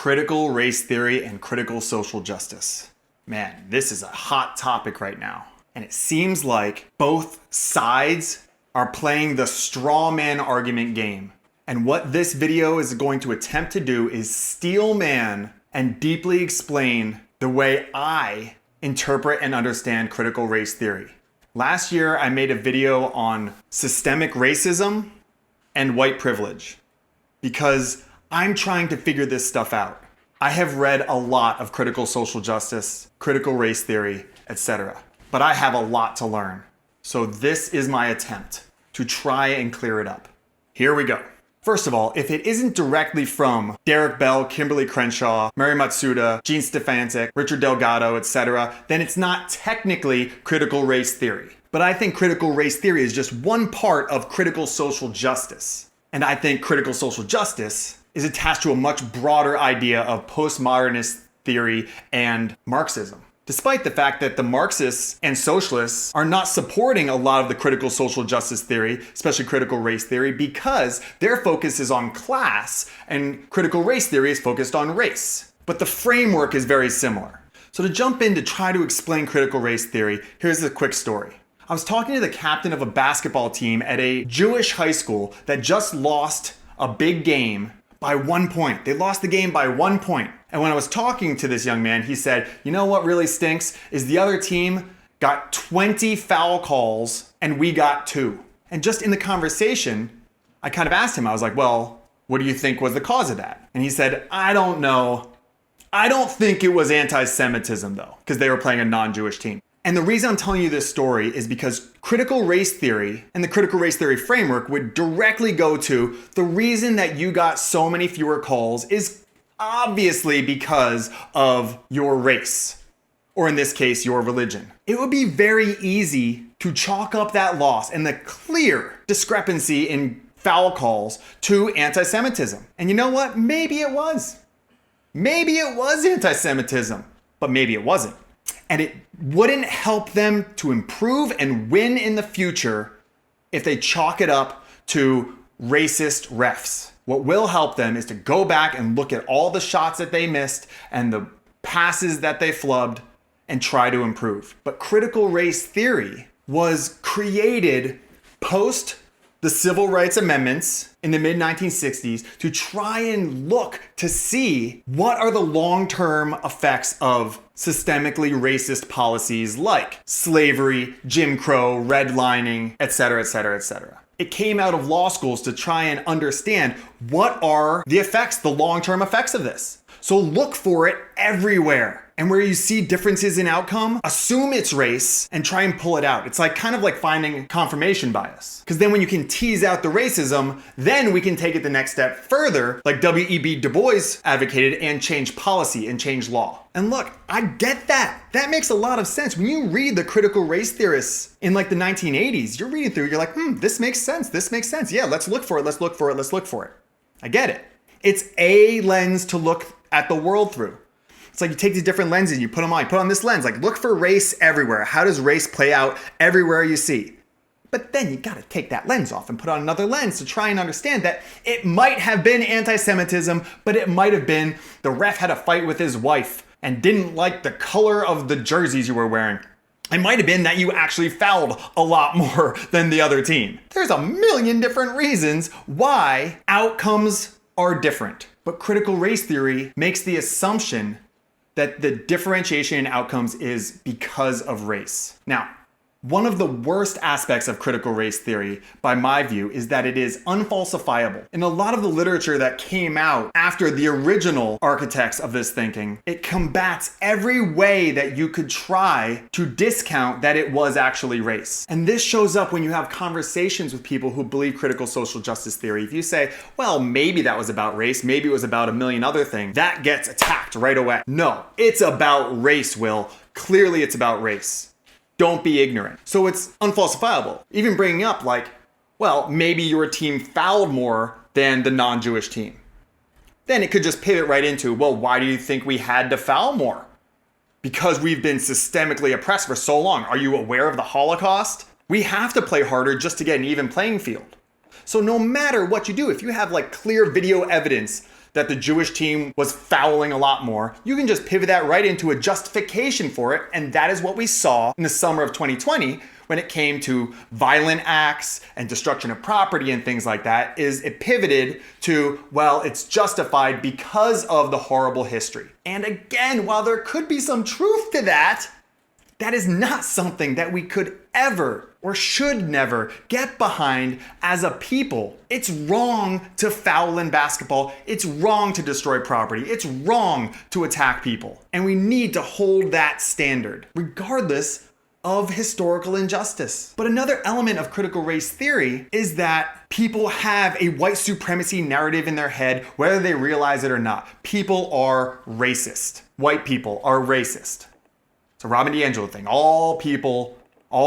Critical race theory and critical social justice. Man, this is a hot topic right now. And it seems like both sides are playing the straw man argument game. And what this video is going to attempt to do is steel man and deeply explain the way I interpret and understand critical race theory. Last year, I made a video on systemic racism and white privilege because I'm trying to figure this stuff out. I have read a lot of critical social justice, critical race theory, etc. But I have a lot to learn. So this is my attempt to try and clear it up. Here we go. First of all, if it isn't directly from Derrick Bell, Kimberle Crenshaw, Mary Matsuda, Gene Stefancic, Richard Delgado, etc., then it's not technically critical race theory. But I think critical race theory is just one part of critical social justice. And I think critical social justice is attached to a much broader idea of postmodernist theory and Marxism. Despite the fact that the Marxists and socialists are not supporting a lot of the critical social justice theory, especially critical race theory, because their focus is on class and critical race theory is focused on race. But the framework is very similar. So to jump in to try to explain critical race theory, here's a quick story. I was talking to the captain of a basketball team at a Jewish high school that just lost a big game by 1 point. They lost the game by 1 point. And when I was talking to this young man, he said, you know what really stinks is the other team got 20 foul calls and we got 2. And just in the conversation, I kind of asked him, I was like, well, what do you think was the cause of that? And he said, I don't know. I don't think it was anti-Semitism though, because they were playing a non-Jewish team. And the reason I'm telling you this story is because critical race theory and the critical race theory framework would directly go to the reason that you got so many fewer calls is obviously because of your race, or in this case, your religion. It would be very easy to chalk up that loss and the clear discrepancy in foul calls to anti-Semitism. And you know what? Maybe it was. Maybe it was anti-Semitism, but maybe it wasn't. And it wouldn't help them to improve and win in the future if they chalk it up to racist refs. What will help them is to go back and look at all the shots that they missed and the passes that they flubbed and try to improve. But critical race theory was created post the Civil Rights Amendments in the mid-1960s to try and look to see what are the long-term effects of systemically racist policies like slavery, Jim Crow, redlining, etc., etc., etc. It came out of law schools to try and understand what are the effects, the long-term effects of this. So look for it everywhere. And where you see differences in outcome, assume it's race and try and pull it out. It's like kind of like finding confirmation bias. Because then when you can tease out the racism, then we can take it the next step further, like W.E.B. Du Bois advocated, and change policy and change law. And look, I get that. That makes a lot of sense. When you read the critical race theorists in like the 1980s, you're reading through, you're like, this makes sense. This makes sense. Yeah, let's look for it. Let's look for it. Let's look for it. I get it. It's a lens to look at the world through. It's like you take these different lenses and you put them on. You put on this lens, like look for race everywhere. How does race play out everywhere you see? But then you gotta take that lens off and put on another lens to try and understand that it might have been anti-Semitism, but it might have been the ref had a fight with his wife and didn't like the color of the jerseys you were wearing. It might have been that you actually fouled a lot more than the other team. There's a million different reasons why outcomes are different. But critical race theory makes the assumption that the differentiation in outcomes is because of race. Now, one of the worst aspects of critical race theory, by my view, is that it is unfalsifiable. In a lot of the literature that came out after the original architects of this thinking, it combats every way that you could try to discount that it was actually race. And this shows up when you have conversations with people who believe critical social justice theory. If you say, well, maybe that was about race, maybe it was about a million other things, that gets attacked right away. No, it's about race, Will. Clearly it's about race. Don't be ignorant. So it's unfalsifiable. Even bringing up like, well, maybe your team fouled more than the non-Jewish team. Then it could just pivot right into, well, why do you think we had to foul more? Because we've been systemically oppressed for so long. Are you aware of the Holocaust? We have to play harder just to get an even playing field. So no matter what you do, if you have like clear video evidence that the Jewish team was fouling a lot more, you can just pivot that right into a justification for it. And that is what we saw in the summer of 2020 when it came to violent acts and destruction of property and things like that, is it pivoted to, well, it's justified because of the horrible history. And again, while there could be some truth to that, that is not something that we could ever or should never get behind as a people. It's wrong to foul in basketball. It's wrong to destroy property. It's wrong to attack people. And we need to hold that standard, regardless of historical injustice. But another element of critical race theory is that people have a white supremacy narrative in their head, whether they realize it or not. People are racist. White people are racist. It's a Robin DiAngelo thing. All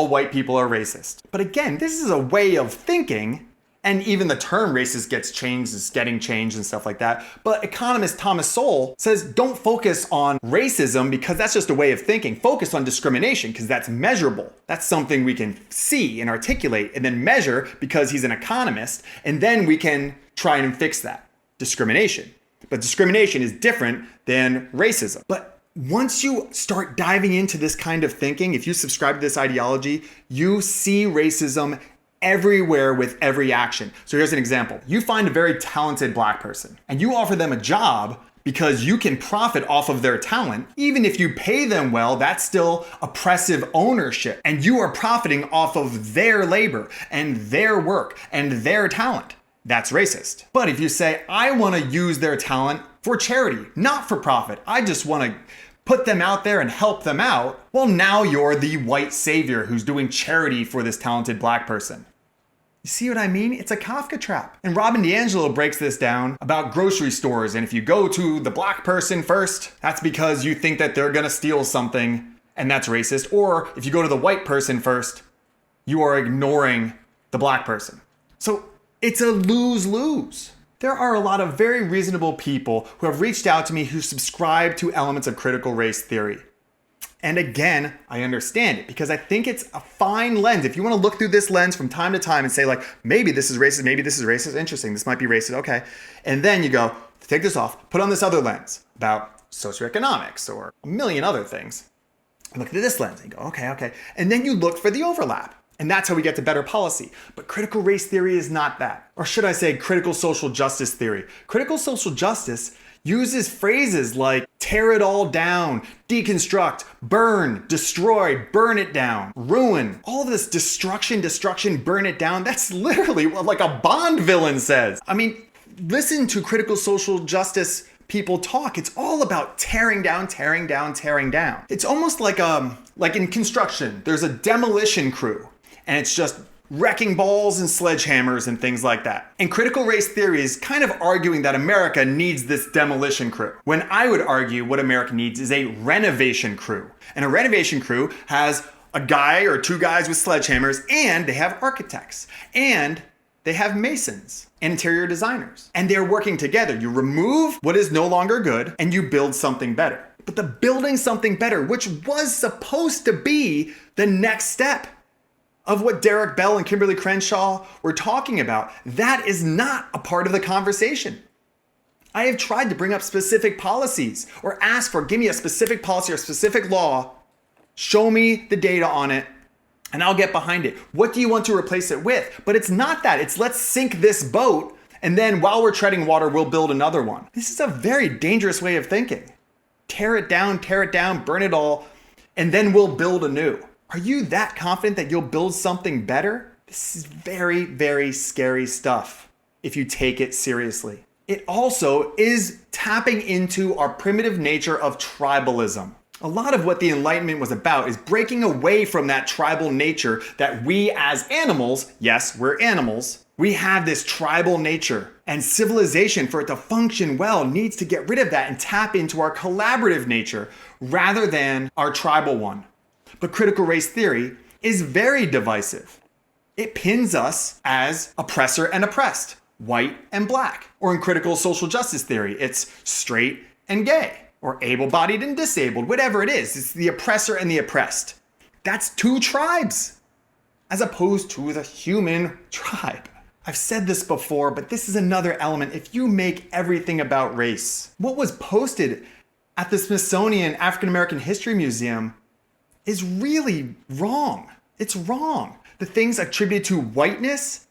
white people are racist. But again, this is a way of thinking, and even the term racist gets changed, is getting changed and stuff like that. But economist Thomas Sowell says don't focus on racism because that's just a way of thinking. Focus on discrimination because that's measurable. That's something we can see and articulate and then measure because he's an economist. And then we can try and fix that discrimination. But discrimination is different than racism. But once you start diving into this kind of thinking, if you subscribe to this ideology, you see racism everywhere with every action. So here's an example. You find a very talented black person and you offer them a job because you can profit off of their talent. Even if you pay them well, that's still oppressive ownership. And you are profiting off of their labor and their work and their talent. That's racist. But if you say, I want to use their talent for charity, not for profit, I just want to put them out there and help them out, well, now you're the white savior who's doing charity for this talented black person. You see what I mean? It's a Kafka trap. And Robin DiAngelo breaks this down about grocery stores. And if you go to the black person first, that's because you think that they're gonna steal something and that's racist. Or if you go to the white person first, you are ignoring the black person. So it's a lose-lose. There are a lot of very reasonable people who have reached out to me who subscribe to elements of critical race theory. And again, I understand it because I think it's a fine lens. If you want to look through this lens from time to time and say like, maybe this is racist, maybe this is racist, interesting, this might be racist, okay. And then you go, take this off, put on this other lens about socioeconomics or a million other things. And look at this lens and you go, okay. And then you look for the overlap. And that's how we get to better policy. But critical race theory is not that. Or should I say critical social justice theory? Critical social justice uses phrases like tear it all down, deconstruct, burn, destroy, burn it down, ruin. All of this destruction, burn it down. That's literally what like a Bond villain says. I mean, listen to critical social justice people talk. It's all about tearing down. It's almost like in construction, there's a demolition crew. And it's just wrecking balls and sledgehammers and things like that. And critical race theory is kind of arguing that America needs this demolition crew, when I would argue what America needs is a renovation crew. And a renovation crew has a guy or two guys with sledgehammers, and they have architects, and they have masons and interior designers. And they're working together. You remove what is no longer good, and you build something better. But the building something better, which was supposed to be the next step of what Derrick Bell and Kimberle Crenshaw were talking about, that is not a part of the conversation. I have tried to bring up specific policies or ask for, give me a specific policy or specific law, show me the data on it, and I'll get behind it. What do you want to replace it with? But it's not that. It's let's sink this boat, and then while we're treading water, we'll build another one. This is a very dangerous way of thinking. Tear it down, burn it all, and then we'll build anew. Are you that confident that you'll build something better? This is very, very scary stuff if you take it seriously. It also is tapping into our primitive nature of tribalism. A lot of what the Enlightenment was about is breaking away from that tribal nature that we as animals, yes, we're animals, we have this tribal nature. And civilization, for it to function well, needs to get rid of that and tap into our collaborative nature rather than our tribal one. But critical race theory is very divisive. It pins us as oppressor and oppressed, white and black. Or in critical social justice theory, it's straight and gay, or able-bodied and disabled, whatever it is. It's the oppressor and the oppressed. That's two tribes, as opposed to the human tribe. I've said this before, but this is another element. If you make everything about race, what was posted at the Smithsonian African American History Museum is really wrong. It's wrong. The things attributed to whiteness,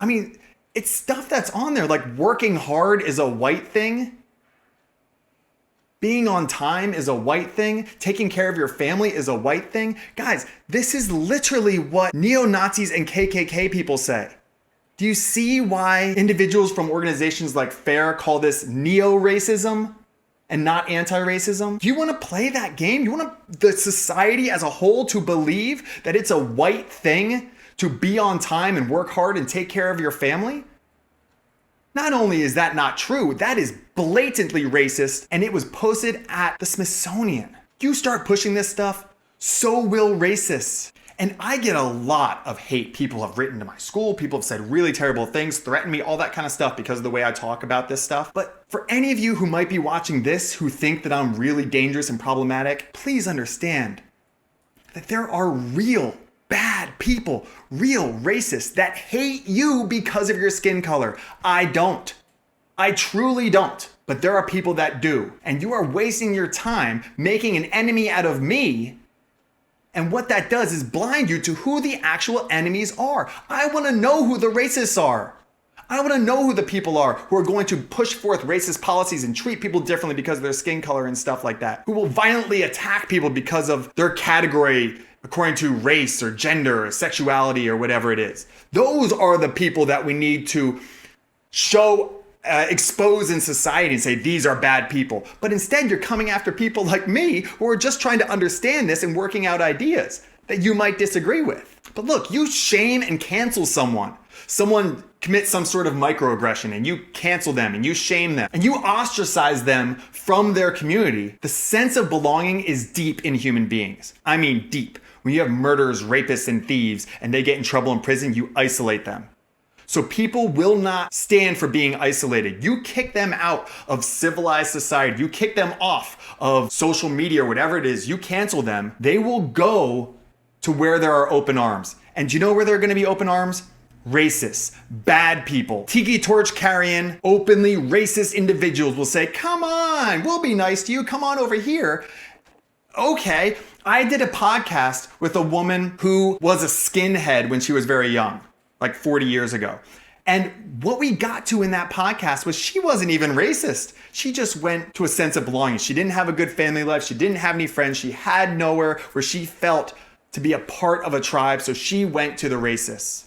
I mean, it's stuff that's on there, like working hard is a white thing. Being on time is a white thing. Taking care of your family is a white thing. Guys, this is literally what neo-Nazis and KKK people say. Do you see why individuals from organizations like FAIR call this neo-racism and not anti-racism? Do you want to play that game? You want the society as a whole to believe that it's a white thing to be on time and work hard and take care of your family? Not only is that not true, that is blatantly racist, and it was posted at the Smithsonian. You start pushing this stuff, so will racists. And I get a lot of hate. People have written to my school, people have said really terrible things, threatened me, all that kind of stuff because of the way I talk about this stuff. But for any of you who might be watching this who think that I'm really dangerous and problematic, please understand that there are real bad people, real racists that hate you because of your skin color. I don't. I truly don't. But there are people that do. And you are wasting your time making an enemy out of me. And what that does is blind you to who the actual enemies are. I want to know who the racists are. I want to know who the people are who are going to push forth racist policies and treat people differently because of their skin color and stuff like that. Who will violently attack people because of their category according to race or gender or sexuality or whatever it is. Those are the people that we need to expose in society and say, these are bad people. But instead, you're coming after people like me who are just trying to understand this and working out ideas that you might disagree with. But look, you shame and cancel someone. Someone commits some sort of microaggression and you cancel them and you shame them and you ostracize them from their community. The sense of belonging is deep in human beings. I mean deep. When you have murderers, rapists, and thieves and they get in trouble in prison, you isolate them. So people will not stand for being isolated. You kick them out of civilized society. You kick them off of social media or whatever it is. You cancel them. They will go to where there are open arms. And do you know where there are going to be open arms? Racists, bad people, tiki torch carrying, openly racist individuals will say, come on, we'll be nice to you. Come on over here. Okay, I did a podcast with a woman who was a skinhead when she was very young, like 40 years ago. And what we got to in that podcast was she wasn't even racist. She just went to a sense of belonging. She didn't have a good family life. She didn't have any friends. She had nowhere where she felt to be a part of a tribe. So she went to the racists.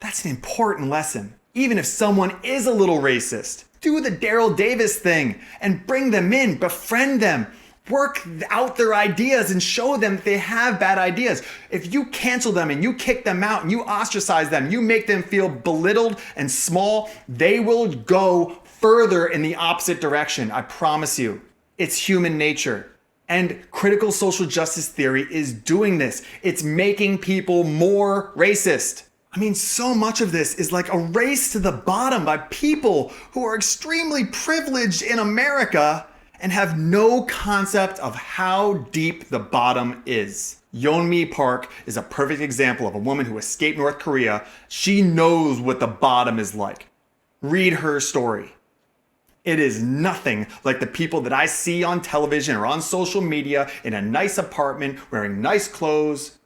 That's an important lesson. Even if someone is a little racist, do the Daryl Davis thing and bring them in, befriend them. Work out their ideas and show them that they have bad ideas. If you cancel them and you kick them out and you ostracize them, you make them feel belittled and small, they will go further in the opposite direction. I promise you. It's human nature. And critical social justice theory is doing this. It's making people more racist. I mean, so much of this is like a race to the bottom by people who are extremely privileged in America and have no concept of how deep the bottom is. Yeonmi Park is a perfect example of a woman who escaped North Korea. She knows what the bottom is like. Read her story. It is nothing like the people that I see on television or on social media in a nice apartment, wearing nice clothes,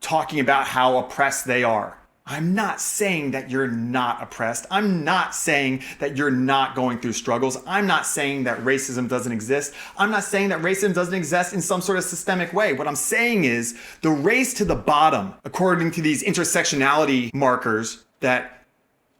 talking about how oppressed they are. I'm not saying that you're not oppressed. I'm not saying that you're not going through struggles. I'm not saying that racism doesn't exist. I'm not saying that racism doesn't exist in some sort of systemic way. What I'm saying is the race to the bottom, according to these intersectionality markers, that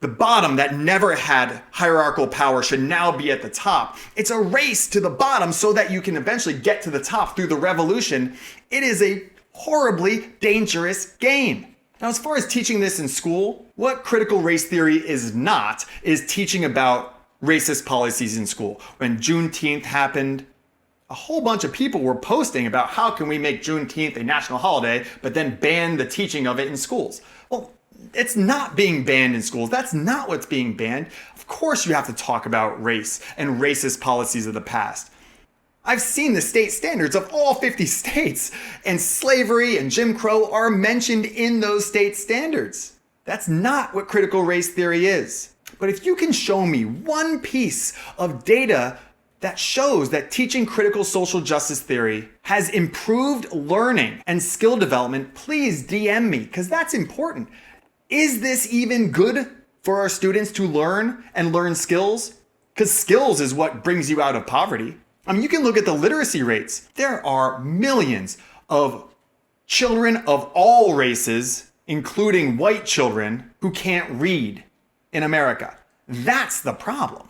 the bottom that never had hierarchical power should now be at the top. It's a race to the bottom so that you can eventually get to the top through the revolution. It is a horribly dangerous game. Now, as far as teaching this in school, what critical race theory is not is teaching about racist policies in school. When Juneteenth happened, a whole bunch of people were posting about how can we make Juneteenth a national holiday, but then ban the teaching of it in schools. Well, it's not being banned in schools. That's not what's being banned. Of course you have to talk about race and racist policies of the past. I've seen the state standards of all 50 states, and slavery and Jim Crow are mentioned in those state standards. That's not what critical race theory is. But if you can show me one piece of data that shows that teaching critical social justice theory has improved learning and skill development, please DM me, because that's important. Is this even good for our students to learn and learn skills? Because skills is what brings you out of poverty. I mean, you can look at the literacy rates. There are millions of children of all races, including white children, who can't read in America. That's the problem.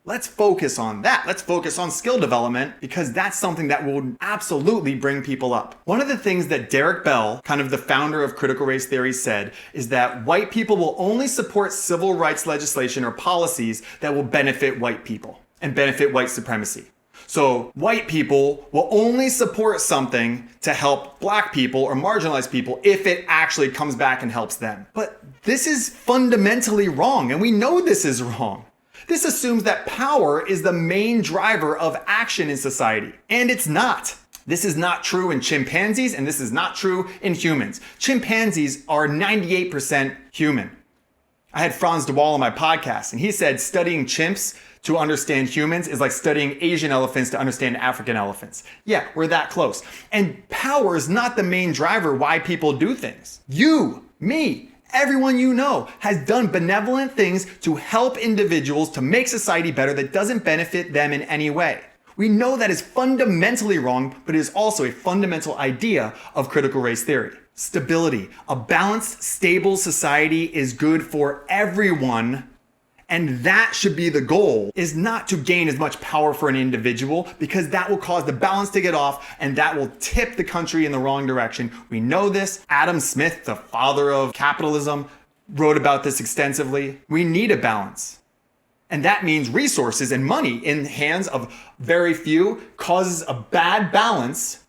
Let's focus on that. Let's focus on skill development, because that's something that will absolutely bring people up. One of the things that Derrick Bell, kind of the founder of critical race theory, said is that white people will only support civil rights legislation or policies that will benefit white people and benefit white supremacy. So white people will only support something to help black people or marginalized people if it actually comes back and helps them. But this is fundamentally wrong, and we know this is wrong. This assumes that power is the main driver of action in society, and it's not. This is not true in chimpanzees, and this is not true in humans. Chimpanzees are 98% human. I had Franz de Waal on my podcast, and he said studying chimps to understand humans is like studying Asian elephants to understand African elephants. Yeah, we're that close. And power is not the main driver why people do things. You, me, everyone you know has done benevolent things to help individuals to make society better that doesn't benefit them in any way. We know that is fundamentally wrong, but it is also a fundamental idea of critical race theory. Stability. A balanced, stable society is good for everyone, and that should be the goal, is not to gain as much power for an individual, because that will cause the balance to get off and that will tip the country in the wrong direction. We know this. Adam Smith, the father of capitalism, wrote about this extensively. We need a balance. And that means resources and money in the hands of very few causes a bad balance,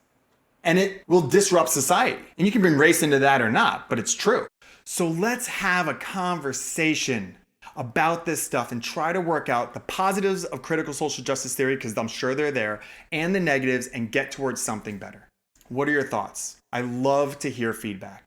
and it will disrupt society. And you can bring race into that or not, but it's true. So let's have a conversation about this stuff and try to work out the positives of critical social justice theory, because I'm sure they're there, and the negatives, and get towards something better. What are your thoughts? I love to hear feedback.